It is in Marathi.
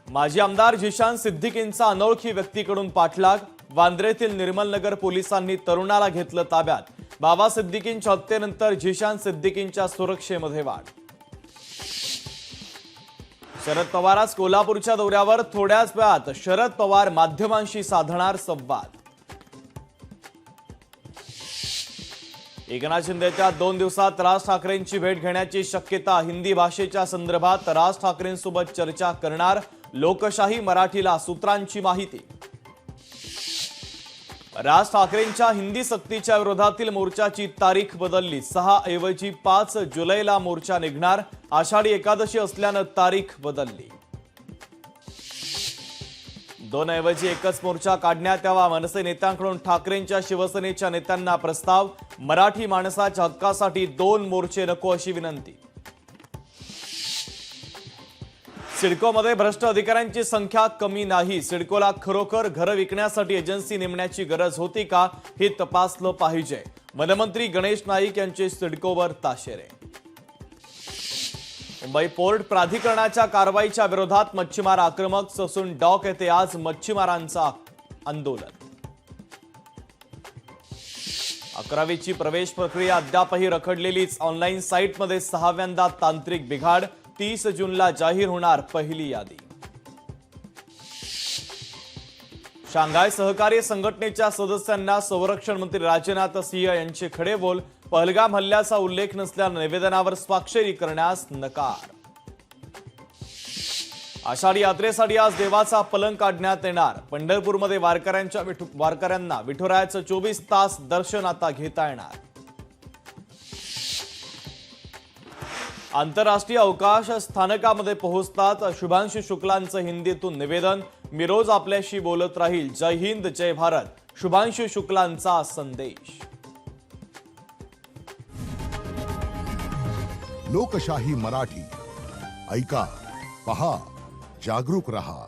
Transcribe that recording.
माजी आमदार झिशान सिद्दीकींचा अनोळखी व्यक्तीकडून पाठलाग। वांद्रेतील निर्मलनगर पोलिसांनी तरुणाला घेतलं ताब्यात। बाबा सिद्दीकींच्या हत्येनंतर झिशान सिद्दीकींच्या सुरक्षेमध्ये वाढ। शरद पवार आज कोल्हापूरच्या दौऱ्यावर। थोड्याच वेळात शरद पवार माध्यमांशी साधणार संवाद। एकनाथ शिंदेच्या 2 दिवसात राज ठाकरेंची भेट घेण्याची शक्यता। हिंदी भाषेच्या संदर्भात राज ठाकरेंसोबत चर्चा करणार। लोकशाही मराठीला सूत्रांची माहिती। राज ठाकरेंच्या हिंदी सक्तीच्या विरोधातील मोर्चाची तारीख बदलली। 6 ऐवजी 5 जुलैला मोर्चा निघणार। आषाढी एकादशी असल्यानं तारीख बदलली। 2 ऐवजी एकच मोर्चा काढण्यात यावा। मनसे नेत्यांकडून ठाकरेंच्या शिवसेनेच्या नेत्यांना प्रस्ताव। मराठी माणसाच्या हक्कासाठी 2 मोर्चे नको अशी विनंती। सिडकोमध्ये भ्रष्ट अधिकाऱ्यांची संख्या कमी नाही। सिडकोला खरोखर घरं विकण्यासाठी एजन्सी नेमण्याची गरज होती का हे तपासलं पाहिजे। वनमंत्री गणेश नाईक यांचे सिडकोवर ताशेरे। मुंबई पोर्ट प्राधिकरणाच्या कारवाईच्या विरोधात मच्छीमार आक्रमक। ससून डॉक येथे आज मच्छीमारांचं आंदोलन। 11वीची प्रवेश प्रक्रिया अद्यापही रखडलेलीच। ऑनलाईन साईटमध्ये 6व्यांदा तांत्रिक बिघाड। 30 जूनला जाहीर होणार पहिली यादी। शांघाय सहकार्य संघटनेच्या सदस्यांना संरक्षण मंत्री राजनाथ सिंह यांचे खडे बोल। पहलगाम हल्ल्याचा उल्लेख नसल्यानं निवेदनावर स्वाक्षरी करण्यास नकार। आषाढी यात्रेसाठी आज देवाचा पलंग काढण्यात येणार। पंढरपूरमध्ये वारकऱ्यांना विठुरायाचं 24 तास दर्शन आता घेता येणार। आंतरराष्ट्रीय अवकाश स्थानकामध्ये पोहोचतात शुभांशु शुक्लांचं हिंदीतून निवेदन। मी रोज आपल्याशी बोलत राहील। जय हिंद जय भारत शुभांशु शुक्लांचा संदेश। लोकशाही मराठी ऐका, पहा, जागरूक रहा।